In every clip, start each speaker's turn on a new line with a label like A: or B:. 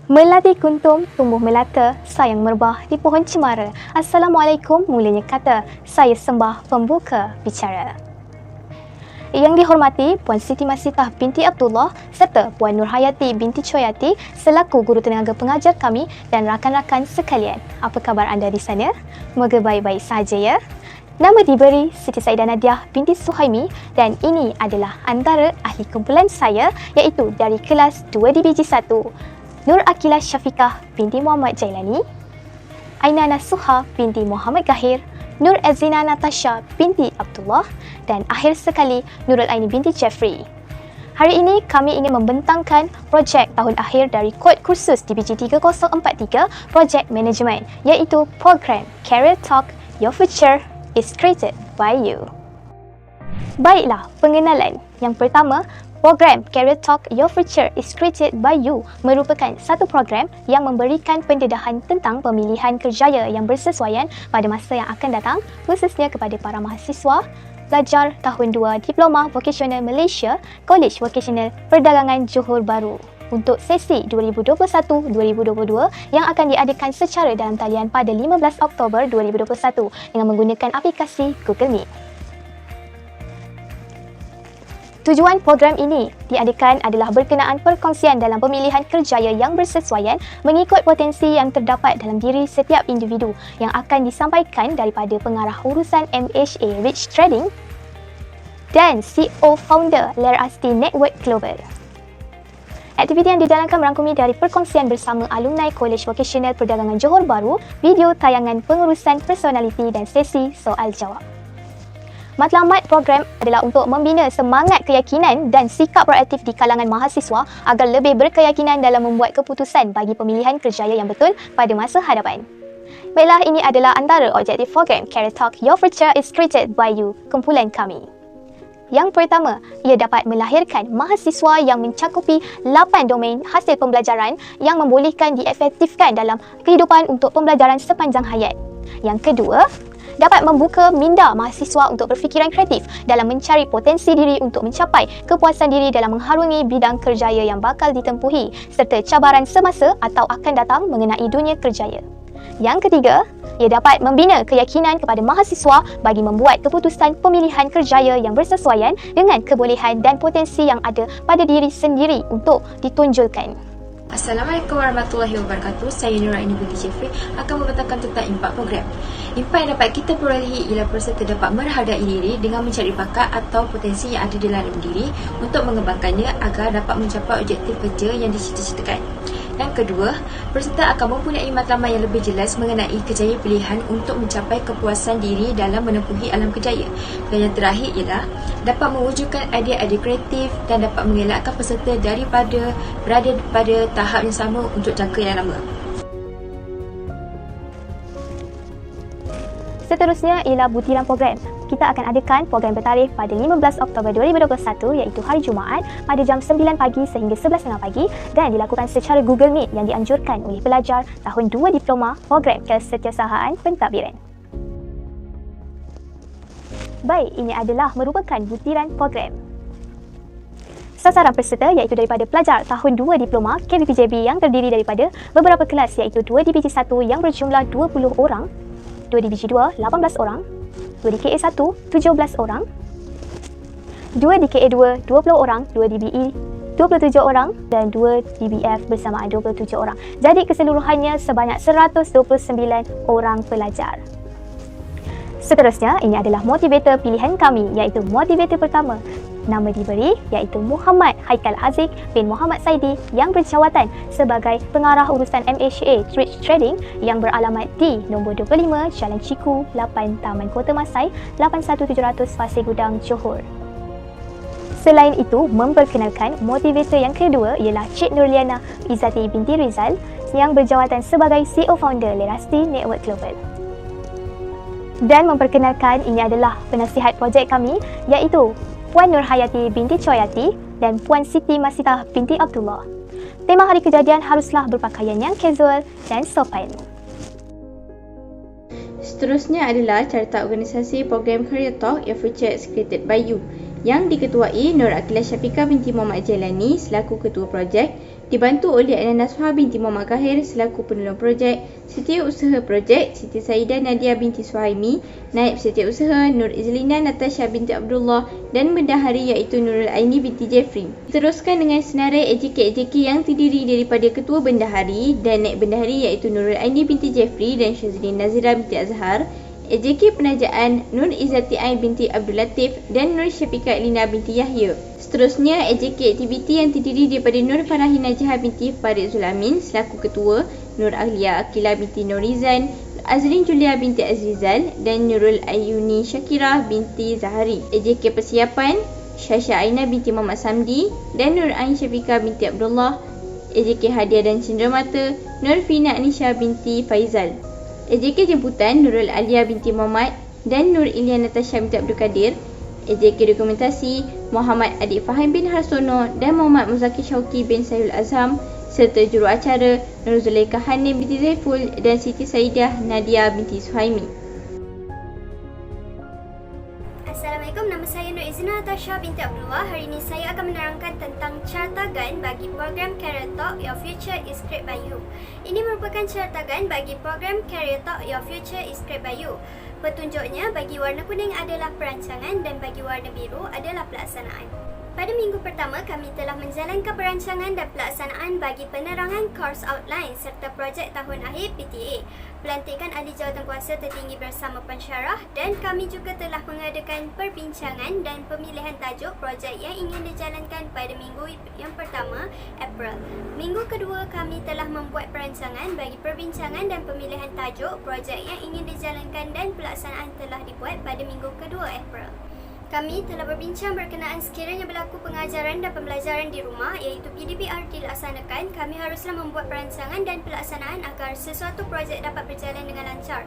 A: Melati kuntum, tumbuh melata, sayang merbah di pohon cemara. Assalamualaikum, mulianya kata, saya sembah pembuka bicara. Yang dihormati Puan Siti Masitah binti Abdullah serta Puan Nurhayati binti Choyati selaku guru tenaga pengajar kami dan rakan-rakan sekalian. Apa khabar anda di sana? Moga baik-baik sahaja ya. Nama diberi Siti Saidah Nadiah binti Suhaimi dan ini adalah antara ahli kumpulan saya iaitu dari kelas 2DBG 1. Nur Akilah Syafiqah binti Muhammad Jailani, Aina Nasuha binti Muhammad Gahir, Nur Azina Natasha binti Abdullah dan akhir sekali Nurul Aini binti Jeffrey. Hari ini kami ingin membentangkan projek tahun akhir dari kod kursus DBG 3043 Project Management iaitu program Career Talk Your Future is Created by You. Baiklah, pengenalan. Yang pertama, program Career Talk Your Future is Created by You merupakan satu program yang memberikan pendedahan tentang pemilihan kerjaya yang bersesuaian pada masa yang akan datang, khususnya kepada para mahasiswa pelajar tahun 2 Diploma Vocational Malaysia, College Vocational Perdagangan Johor Bahru untuk sesi 2021-2022 yang akan diadakan secara dalam talian pada 15 Oktober 2021 dengan menggunakan aplikasi Google Meet. Tujuan program ini diadakan adalah berkenaan perkongsian dalam pemilihan kerjaya yang bersesuaian mengikut potensi yang terdapat dalam diri setiap individu yang akan disampaikan daripada pengarah urusan MHA Rich Trading dan CEO founder Lerasti Network Global. Aktiviti yang dijalankan merangkumi dari perkongsian bersama alumni College Vocational Perdagangan Johor Bahru, video tayangan pengurusan personaliti dan sesi soal jawab. Matlamat program adalah untuk membina semangat keyakinan dan sikap proaktif di kalangan mahasiswa agar lebih berkeyakinan dalam membuat keputusan bagi pemilihan kerjaya yang betul pada masa hadapan. Baiklah, ini adalah antara objektif program Career Talk Your Future is Created by You, kumpulan kami. Yang pertama, ia dapat melahirkan mahasiswa yang mencakupi 8 domain hasil pembelajaran yang membolehkan diefektifkan dalam kehidupan untuk pembelajaran sepanjang hayat. Yang kedua, dapat membuka minda mahasiswa untuk berfikiran kreatif dalam mencari potensi diri untuk mencapai kepuasan diri dalam mengharungi bidang kerjaya yang bakal ditempuhi serta cabaran semasa atau akan datang mengenai dunia kerjaya. Yang ketiga, ia dapat membina keyakinan kepada mahasiswa bagi membuat keputusan pemilihan kerjaya yang bersesuaian dengan kebolehan dan potensi yang ada pada diri sendiri untuk ditonjolkan.
B: Assalamualaikum warahmatullahi wabarakatuh. Saya Nur Aini binti Jeffrey akan membentangkan tentang impak program. Impak yang dapat kita perolehi ialah peserta dapat merhadai diri dengan mencari bakat atau potensi yang ada di dalam diri untuk mengembangkannya agar dapat mencapai objektif kerja yang dicita-citakan. Yang kedua, peserta akan mempunyai matlamat yang lebih jelas mengenai kerjaya pilihan untuk mencapai kepuasan diri dalam menempuhi alam kerjaya. Dan yang terakhir ialah dapat mewujudkan idea-idea kreatif dan dapat mengelakkan peserta daripada berada pada tahap yang sama untuk jangka yang lama.
A: Seterusnya ialah butiran program. Kita akan adakan program bertarikh pada 15 Oktober 2021 iaitu hari Jumaat pada jam 9 pagi sehingga 11.30 pagi dan dilakukan secara Google Meet yang dianjurkan oleh pelajar tahun 2 Diploma Program Kesetiausahaan Pentadbiran. Baik, ini adalah merupakan butiran program. Sasaran peserta iaitu daripada pelajar tahun 2 Diploma KVPJB yang terdiri daripada beberapa kelas iaitu 2DBG 1 yang berjumlah 20 orang, 2DBG 2 18 orang, 2DKA 1 17 orang, 2DKA 2 20 orang, 2DBE 27 orang dan 2DBF bersamaan 27 orang. Jadi keseluruhannya sebanyak 129 orang pelajar. Seterusnya, ini adalah motivator pilihan kami iaitu motivator pertama. Nama diberi iaitu Muhammad Haikal Aziz bin Muhammad Saidi yang berjawatan sebagai pengarah urusan MHA Rich Trading yang beralamat di nombor 25 Jalan Ciku 8 Taman Kota Masai 81700 Pasir Gudang Johor. Selain itu, memperkenalkan motivator yang kedua ialah Cik Nurliana Izzati binti Rizal yang berjawatan sebagai CEO founder Lerasti Network Global. Dan memperkenalkan ini adalah penasihat projek kami iaitu Puan Nurhayati binti Choyati dan Puan Siti Masitah binti Abdullah. Tema hari kejadian haruslah berpakaian yang casual dan sopan.
C: Seterusnya adalah carta organisasi program Career Talk Your Future is Created by You yang diketuai Nur Akilah Syafiqah binti Muhammad Jailani selaku ketua projek dibantu oleh Anna Nasfah binti Muhammad Kahir selaku penolong projek, Setiausaha Projek Siti Saidah Nadia binti Suhaimi, Naib Setiausaha Nur Izlina Natasha binti Abdullah dan Bendahari iaitu Nurul Aini binti Jeffrey. Diteruskan dengan senarai AJK yang terdiri daripada Ketua Bendahari dan Naib Bendahari iaitu Nurul Aini binti Jeffrey dan Syazlin Nazira binti Azhar, AJK Penajaan Nur Izzati Ain binti Abdul Latif dan Nur Syafiqah Elina binti Yahya. Seterusnya, AJK Aktiviti yang terdiri daripada Nur Farahi Najah binti Farid Zulamin selaku Ketua, Nur Ahlia Akila binti Norizan, Azrin Julia binti Azrizal dan Nurul Ayuni Syakira binti Zahari. AJK Persiapan, Syasha Aina binti Muhammad Samdi dan Nur Ain Syafiqah binti Abdullah. AJK Hadiah dan Cenderamata, Nur Fina Anisha binti Faizal. AJK Jemputan, Nurul Alia binti Muhammad dan Nur Ilya Natasha binti Abdul Kadir. AJK Dokumentasi, Muhammad Adik Fahim bin Harsono dan Muhammad Muzakir Syauki bin Sayul Azham serta juruacara Nur Zulaikha Hanim binti Zaiful dan Siti Saidah Nadia binti Suhaimi.
D: Assalamualaikum, nama saya Nur Izina Natasha binti Abdullah. Hari ini saya akan menerangkan tentang cartagan bagi program Career Talk Your Future is Created by You. Ini merupakan cartagan bagi program Career Talk Your Future is Created by You. Petunjuknya, bagi warna kuning adalah perancangan dan bagi warna biru adalah pelaksanaan. Pada minggu pertama, kami telah menjalankan perancangan dan pelaksanaan bagi penerangan course outline serta projek tahun akhir PTA, pelantikan ahli jawatankuasa tertinggi bersama pensyarah, dan kami juga telah mengadakan perbincangan dan pemilihan tajuk projek yang ingin dijalankan pada minggu yang pertama, April. Minggu kedua, kami telah membuat perancangan bagi perbincangan dan pemilihan tajuk projek yang ingin dijalankan dan pelaksanaan telah dibuat pada minggu kedua, April. Kami telah berbincang berkenaan sekiranya berlaku pengajaran dan pembelajaran di rumah iaitu PDPR dilaksanakan, kami haruslah membuat perancangan dan pelaksanaan agar sesuatu projek dapat berjalan dengan lancar.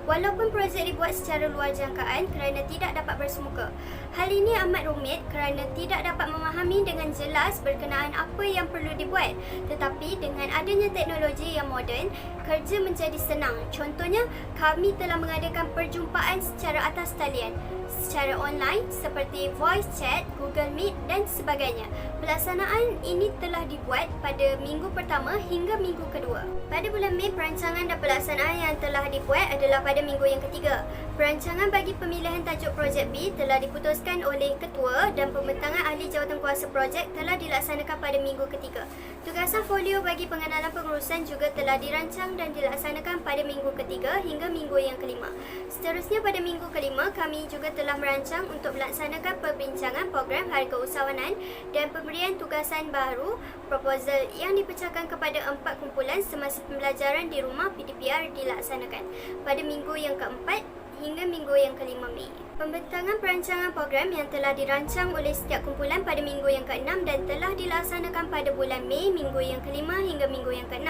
D: Walaupun projek dibuat secara luar jangkaan kerana tidak dapat bersemuka. Hal ini amat rumit kerana tidak dapat memahami dengan jelas berkenaan apa yang perlu dibuat. Tetapi dengan adanya teknologi yang moden, kerja menjadi senang. Contohnya, kami telah mengadakan perjumpaan secara atas talian, secara online seperti voice chat, Google Meet dan sebagainya. Pelaksanaan ini telah dibuat pada minggu pertama hingga minggu kedua. Pada bulan Mei, perancangan dan pelaksanaan yang telah dibuat adalah pada minggu yang ketiga. Perancangan bagi pemilihan tajuk projek B telah diputuskan oleh ketua dan pembentangan ahli jawatankuasa projek telah dilaksanakan pada minggu ketiga. Tugasan folio bagi pengenalan pengurusan juga telah dirancang dan dilaksanakan pada minggu ketiga hingga minggu yang kelima. Seterusnya pada minggu kelima, kami juga telah merancang untuk melaksanakan perbincangan program harga usahawanan dan pemberian tugasan baru proposal yang dipecahkan kepada 4 kumpulan semasa pembelajaran di rumah PDPR dilaksanakan pada minggu yang keempat hingga minggu yang kelima Mei. Pembentangan perancangan program yang telah dirancang oleh setiap kumpulan pada minggu yang ke-6 dan telah dilaksanakan pada bulan Mei, minggu yang kelima hingga minggu yang ke-6.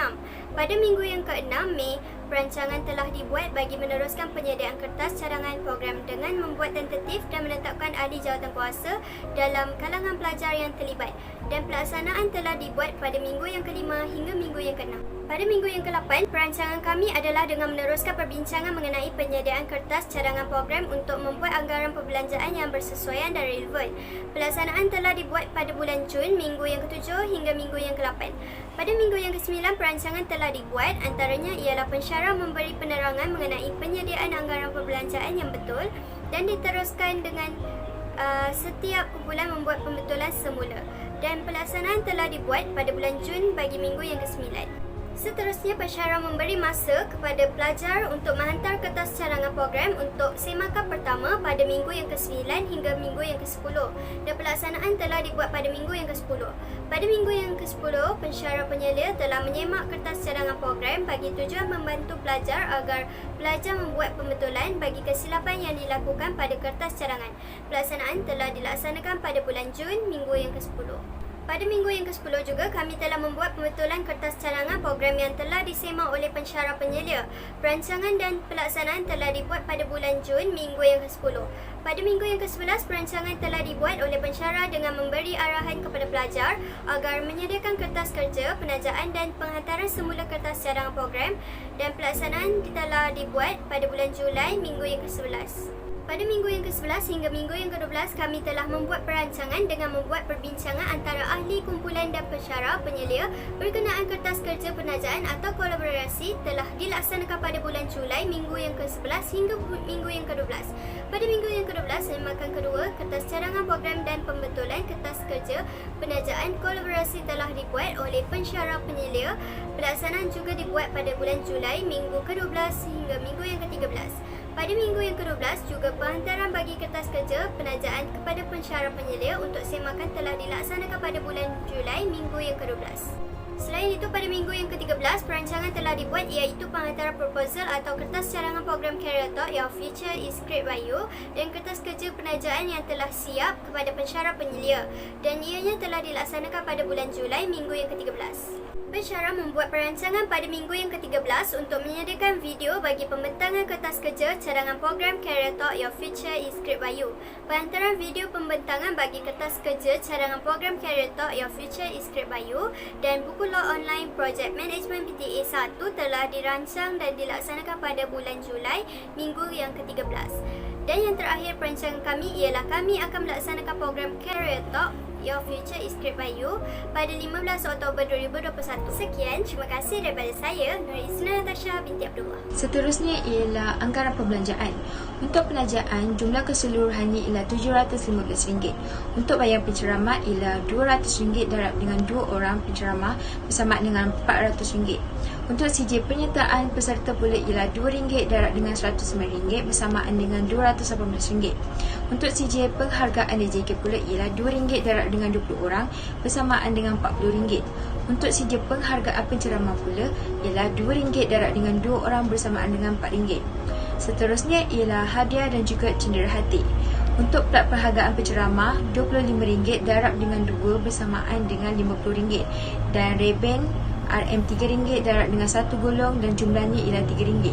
D: Pada minggu yang ke-6 Mei, perancangan telah dibuat bagi meneruskan penyediaan kertas cadangan program dengan membuat tentatif dan menetapkan ahli jawatankuasa dalam kalangan pelajar yang terlibat, dan pelaksanaan telah dibuat pada minggu yang kelima hingga minggu yang ke-6. Pada minggu yang ke-8, perancangan kami adalah dengan meneruskan perbincangan mengenai penyediaan kertas cadangan program untuk membuat anggaran perbelanjaan yang bersesuaian dan relevan. Pelaksanaan telah dibuat pada bulan Jun, minggu yang ke-7 hingga minggu yang ke-8. Pada minggu yang ke-9, perancangan telah dibuat, antaranya ialah pensyarah memberi penerangan mengenai penyediaan anggaran perbelanjaan yang betul dan diteruskan dengan setiap kumpulan membuat pembetulan semula, dan pelaksanaan telah dibuat pada bulan Jun bagi minggu yang ke-9. Seterusnya, pensyarah memberi masa kepada pelajar untuk menghantar kertas cadangan program untuk semakan pertama pada minggu yang ke-9 hingga minggu yang ke-10, dan pelaksanaan telah dibuat pada minggu yang ke-10. Pada minggu yang ke-10, pensyarah penyelia telah menyemak kertas cadangan program bagi tujuan membantu pelajar agar pelajar membuat pembetulan bagi kesilapan yang dilakukan pada kertas cadangan. Pelaksanaan telah dilaksanakan pada bulan Jun, minggu yang ke-10. Pada minggu yang ke-10 juga, kami telah membuat pembetulan kertas cadangan program yang telah disemak oleh pensyarah penyelia. Perancangan dan pelaksanaan telah dibuat pada bulan Jun, minggu yang ke-10. Pada minggu yang ke-11, perancangan telah dibuat oleh pensyarah dengan memberi arahan kepada pelajar agar menyediakan kertas kerja, penajaan dan penghantaran semula kertas cadangan program, dan pelaksanaan telah dibuat pada bulan Julai, minggu yang ke-11. Pada minggu yang ke-11 hingga minggu yang ke-12, kami telah membuat perancangan dengan membuat perbincangan antara ahli kumpulan dan pensyarah penyelia berkenaan kertas kerja penajaan atau kolaborasi telah dilaksanakan pada bulan Julai minggu yang ke-11 hingga minggu yang ke-12. Pada minggu yang ke-12, semakan kedua, kertas cadangan program dan pembetulan kertas kerja penajaan kolaborasi telah dibuat oleh pensyarah penyelia. Pelaksanaan juga dibuat pada bulan Julai minggu ke-12 hingga minggu yang ke-13. Pada minggu yang ke-12 juga penghantaran bagi kertas kerja penajaan kepada pensyarah penyelia untuk semakan telah dilaksanakan pada bulan Julai minggu yang ke-12. Selain itu, pada minggu yang ke-13, perancangan telah dibuat iaitu penghantaran proposal atau kertas cadangan program Career Talk yang Future is Create by You dan kertas kerja penajaan yang telah siap kepada pensyarah penyelia dan ianya telah dilaksanakan pada bulan Julai minggu yang ke-13. Pensyarah membuat perancangan pada minggu yang ke-13 untuk menyediakan video bagi pembentangan kertas kerja cadangan program Career Talk Your Future is Create by You. Penghantaran video pembentangan bagi kertas kerja cadangan program Career Talk Your Future is Create by You dan buku law online Project Management PTA 1 telah dirancang dan dilaksanakan pada bulan Julai minggu yang ke-13. Dan yang terakhir perancangan kami ialah kami akan melaksanakan program Career Talk Your Future is Create by You pada 15 Oktober 2021. Sekian, terima kasih daripada saya, Nur Izna Natasha binti Abdullah.
B: Seterusnya ialah anggaran perbelanjaan. Untuk penajaan, jumlah keseluruhannya ialah RM715. Untuk bayar penceramah ialah RM200 darab dengan 2 orang penceramah bersama dengan RM400. Untuk CJ penyertaan peserta pula ialah RM2 darab dengan RM109 bersamaan dengan RM218. Untuk CJ penghargaan DJK pula ialah RM2 darab dengan 20 orang bersamaan dengan RM40. Untuk CJ penghargaan penceramah pula ialah RM2 darab dengan 2 orang bersamaan dengan RM4. Seterusnya ialah hadiah dan juga cenderahati. Untuk plat penghargaan penceramah RM25 darab dengan 2 bersamaan dengan RM50 dan reben RM3 darab dengan 1 golong dan jumlahnya ialah RM3.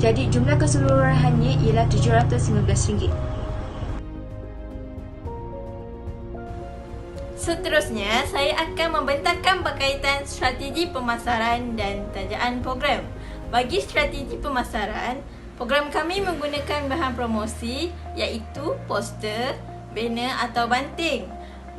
B: Jadi jumlah keseluruhannya ialah RM715.
E: Seterusnya, saya akan membentangkan berkaitan strategi pemasaran dan tajaan program. Bagi strategi pemasaran, program kami menggunakan bahan promosi iaitu poster, banner atau banting.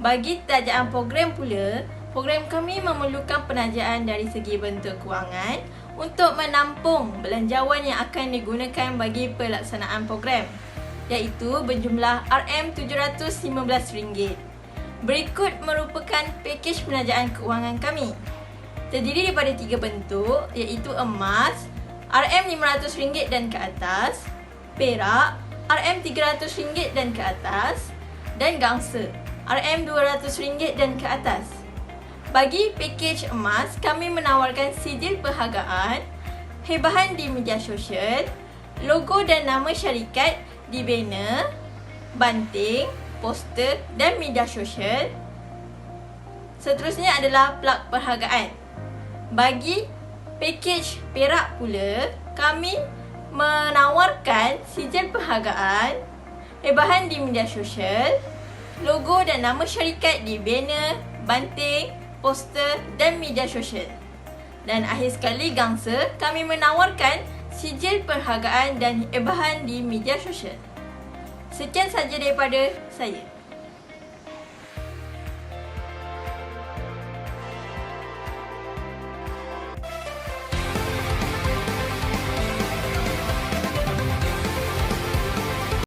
E: Bagi tajaan program pula, program kami memerlukan penajaan dari segi bentuk kewangan untuk menampung belanjawan yang akan digunakan bagi pelaksanaan program, iaitu berjumlah RM715. Berikut merupakan pakej penajaan keuangan kami. Terdiri daripada 3 bentuk iaitu emas RM500 dan ke atas, perak RM300 dan ke atas dan gangsa RM200 dan ke atas. Bagi pakej emas, kami menawarkan sijil perhargaan, hebahan di media sosial, logo dan nama syarikat di banner, banting, poster dan media sosial. Seterusnya adalah plak perhargaan. Bagi pakej perak pula, kami menawarkan sijil perhargaan, hebahan di media sosial, logo dan nama syarikat di banner, banting, poster dan media sosial. Dan akhir sekali gangsa, kami menawarkan sijil perhargaan dan hebahan di media sosial. Sekian saja daripada saya.